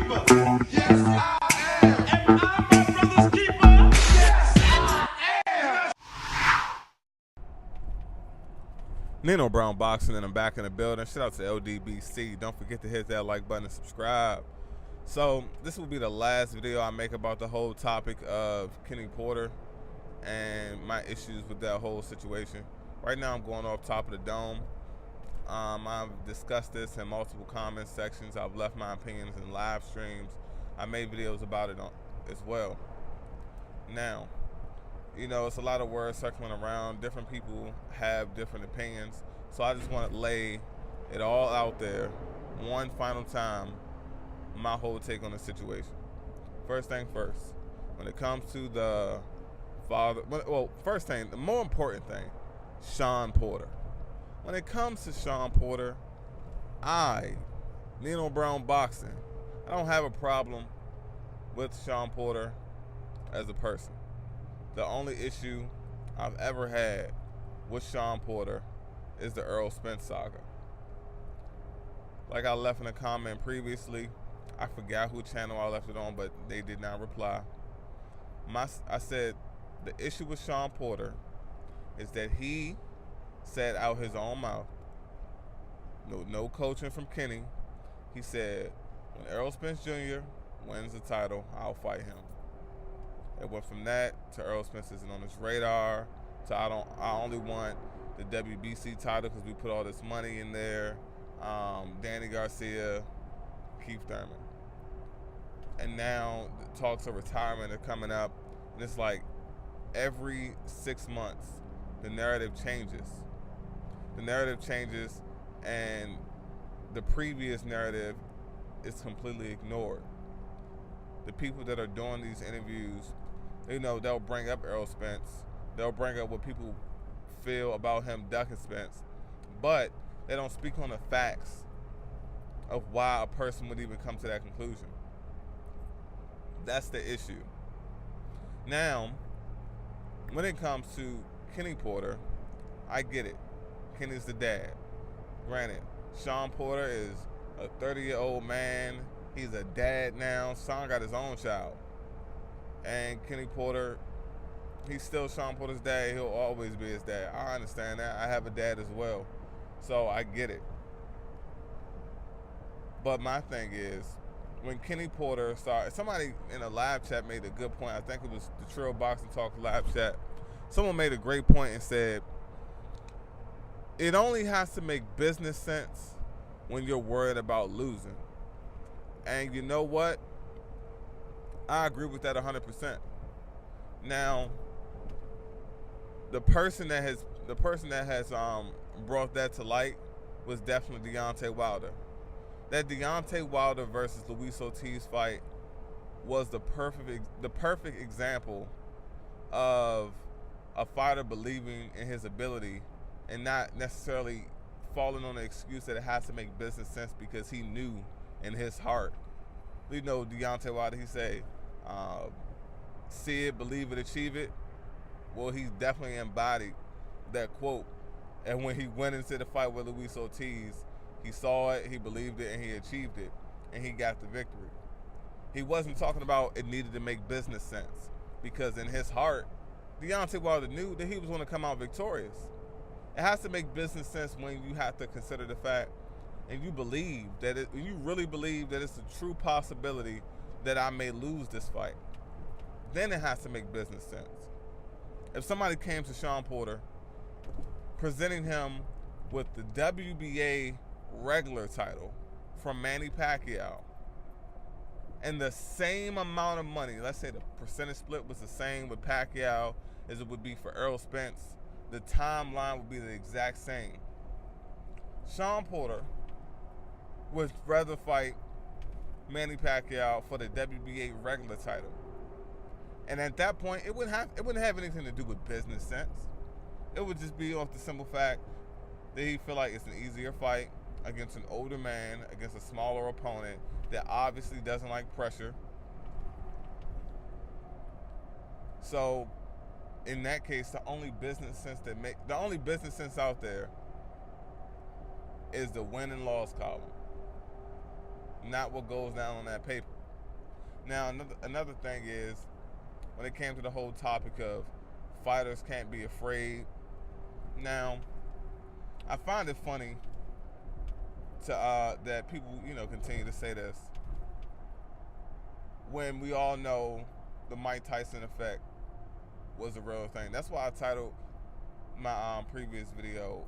keeper. Yes, I am. And I'm my brother's keeper. Yes, I am. Nino Brown Boxing, and I'm back in the building. Shout out to LDBC. Don't forget to hit that like button and subscribe. So this will be the last video I make about the whole topic of Kenny Porter and my issues with that whole situation. Right now I'm going off top of the dome. I've discussed this in multiple comment sections. I've left my opinions in live streams. I made videos about it as well. Now, you know, it's a lot of words circling around. Different people have different opinions. So I just want to lay it all out there one final time, my whole take on the situation. First thing first, when it comes to the father, well, first thing, the more important thing, Sean Porter. When it comes to Sean Porter, Nino Brown Boxing, I don't have a problem with Sean Porter as a person. The only issue I've ever had with Sean Porter is the Errol Spence saga. Like I left in a comment previously, I forgot who channel I left it on, but they did not reply. I said the issue with Sean Porter is that he said out his own mouth, no coaching from Kenny. He said, when Errol Spence Jr. wins the title, I'll fight him. It went from that to Errol Spence isn't on his radar, to I only want the WBC title because we put all this money in there. Danny Garcia, Keith Thurman. And now the talks of retirement are coming up, and it's like every 6 months the narrative changes. The narrative changes, and the previous narrative is completely ignored. The people that are doing these interviews, you know, they'll bring up Errol Spence. They'll bring up what people feel about him ducking Spence, but they don't speak on the facts of why a person would even come to that conclusion. That's the issue. Now, when it comes to Kenny Porter, I get it. Kenny's the dad. Granted, Sean Porter is a 30-year-old man. He's a dad now. Sean got his own child. And Kenny Porter, he's still Sean Porter's dad. He'll always be his dad. I understand that. I have a dad as well. So I get it. But my thing is, when Kenny Porter started, somebody in a live chat made a good point. I think it was the Trill Boxing Talk live chat. Someone made a great point and said, it only has to make business sense when you're worried about losing. And you know what? I agree with that 100%. Now, the person that has brought that to light was definitely Deontay Wilder. That Deontay Wilder versus Luis Ortiz fight was the perfect example of a fighter believing in his ability and not necessarily falling on the excuse that it has to make business sense because he knew in his heart. You know, Deontay Wilder, he say, see it, believe it, achieve it. Well, he definitely embodied that quote. And when he went into the fight with Luis Ortiz, he saw it, he believed it, and he achieved it, and he got the victory. He wasn't talking about it needed to make business sense, because in his heart, Deontay Wilder knew that he was going to come out victorious. It has to make business sense when you have to consider the fact, and you believe that you really believe that it's a true possibility that I may lose this fight. Then it has to make business sense. If somebody came to Sean Porter, presenting him with the WBA regular title from Manny Pacquiao, and the same amount of money, let's say the percentage split was the same with Pacquiao as it would be for Errol Spence, the timeline would be the exact same. Sean Porter would rather fight Manny Pacquiao for the WBA regular title. And at that point, it wouldn't have anything to do with business sense. It would just be off the simple fact that he feel like it's an easier fight against an older man, against a smaller opponent that obviously doesn't like pressure. So in that case, the only business sense out there is the win and loss column. not what goes down on that paper. Now, another thing is, when it came to the whole topic of fighters can't be afraid. Now, I find it funny to that people, continue to say this when we all know the Mike Tyson effect was a real thing. That's why I titled my previous video,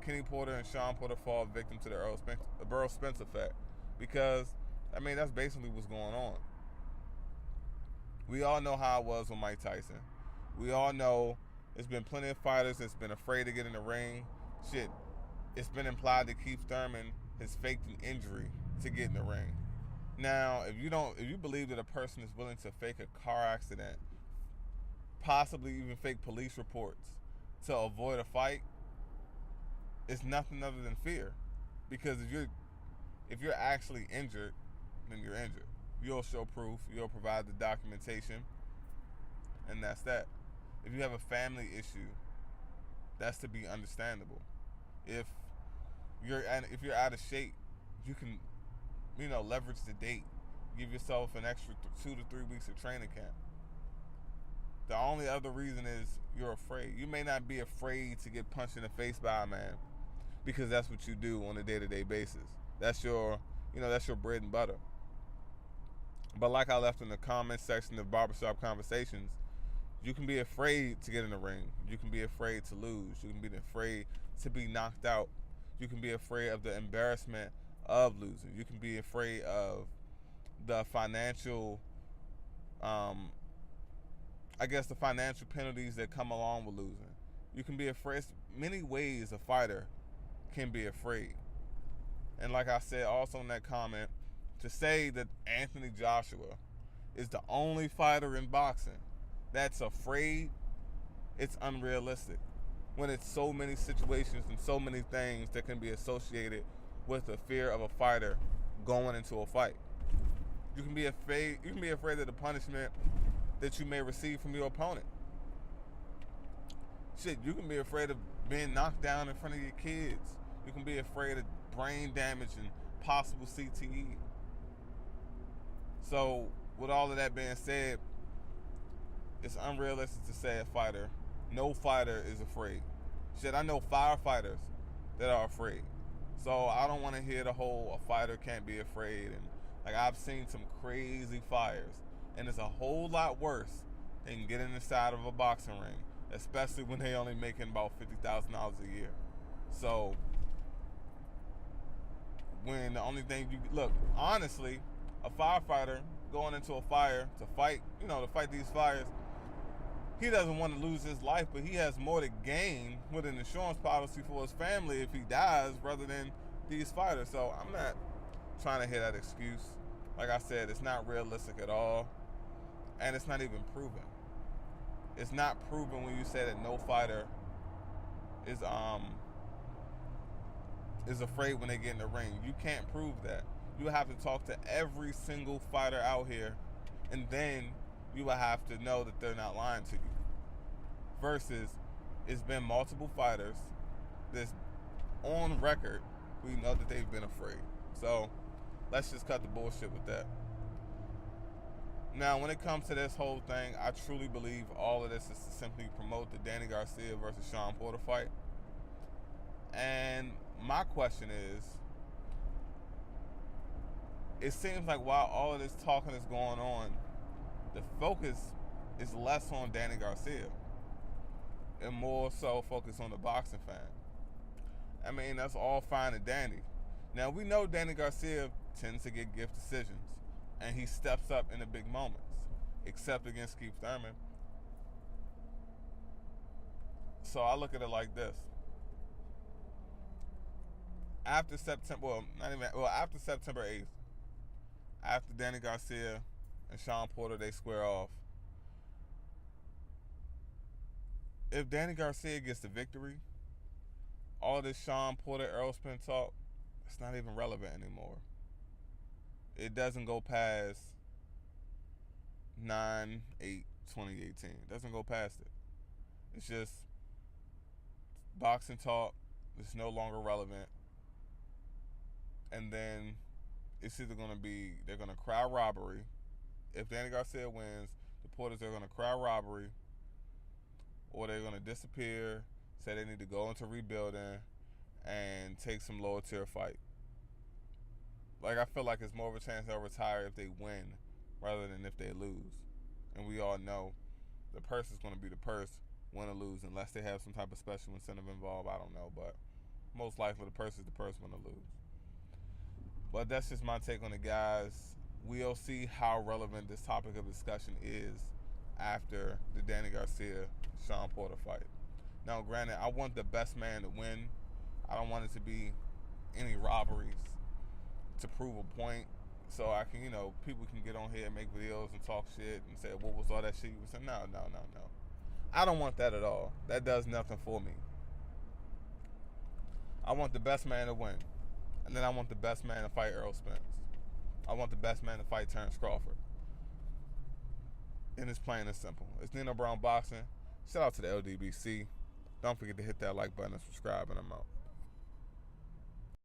Kenny Porter and Sean Porter fall victim to the Errol Spence effect, because that's basically what's going on. We all know how it was with Mike Tyson. We all know there's been plenty of fighters that's been afraid to get in the ring. Shit, it's been implied that Keith Thurman has faked an injury to get in the ring. Now, if you believe that a person is willing to fake a car accident, possibly even fake police reports to avoid a fight, it's nothing other than fear. Because if you're actually injured, then you're injured. You'll show proof, you'll provide the documentation, and that's that. If you have a family issue, that's to be understandable. If you're out of shape, you can leverage the date. Give yourself an extra 2 to 3 weeks of training camp. The only other reason is you're afraid. You may not be afraid to get punched in the face by a man, because that's what you do on a day-to-day basis. That's your bread and butter. But like I left in the comment section of Barbershop Conversations, you can be afraid to get in the ring. You can be afraid to lose. You can be afraid to be knocked out. You can be afraid of the embarrassment of losing. You can be afraid of the financial, the financial penalties that come along with losing. You can be afraid. Many ways a fighter can be afraid. And like I said also in that comment, to say that Anthony Joshua is the only fighter in boxing that's afraid, it's unrealistic. When it's so many situations and so many things that can be associated with the fear of a fighter going into a fight. You can be afraid of the punishment that you may receive from your opponent. Shit, you can be afraid of being knocked down in front of your kids. You can be afraid of brain damage and possible CTE. So, with all of that being said, it's unrealistic to say no fighter is afraid. Shit, I know firefighters that are afraid. So I don't want to hear the whole a fighter can't be afraid. And I've seen some crazy fires, and it's a whole lot worse than getting inside of a boxing ring, especially when they only making about $50,000 a year. So when the only thing honestly, a firefighter going into a fire to fight these fires, he doesn't want to lose his life, but he has more to gain with an insurance policy for his family if he dies rather than these fighters. So I'm not trying to hear that excuse. Like I said, it's not realistic at all, and it's not even proven. It's not proven when you say that no fighter is afraid when they get in the ring. You can't prove that. You have to talk to every single fighter out here, and then you will have to know that they're not lying to you. Versus, it's been multiple fighters that's on record, we know that they've been afraid. So let's just cut the bullshit with that. Now, when it comes to this whole thing, I truly believe all of this is to simply promote the Danny Garcia versus Sean Porter fight. And my question is, it seems like while all of this talking is going on, the focus is less on Danny Garcia and more so focused on the boxing fan. That's all fine and dandy. Now, we know Danny Garcia tends to get gift decisions, and he steps up in the big moments, except against Keith Thurman. So I look at it like this. After September 8th, after Danny Garcia and Sean Porter, they square off. If Danny Garcia gets the victory, all this Sean Porter, Errol Spence talk, it's not even relevant anymore. It doesn't go past 9/8/2018. It doesn't go past it. It's just boxing talk. It's no longer relevant. And then it's either going to be they're going to crowd robbery. If Danny Garcia wins, the Porters are going to crowd robbery, or they're going to disappear, say they need to go into rebuilding, and take some lower tier fight. Like, I feel like it's more of a chance they'll retire if they win rather than if they lose. And we all know the purse is going to be the purse, win or lose, unless they have some type of special incentive involved. I don't know, but most likely the purse is the purse, win or lose. But that's just my take on it, guys. We'll see how relevant this topic of discussion is after the Danny Garcia-Sean Porter fight. Now, granted, I want the best man to win. I don't want it to be any robberies to prove a point, so I can, people can get on here and make videos and talk shit and say, what was all that shit you was saying? No. I don't want that at all. That does nothing for me. I want the best man to win. And then I want the best man to fight Errol Spence. I want the best man to fight Terrence Crawford. And it's plain and simple. It's Nino Brown Boxing. Shout out to the LDBC. Don't forget to hit that like button and subscribe, and I'm out.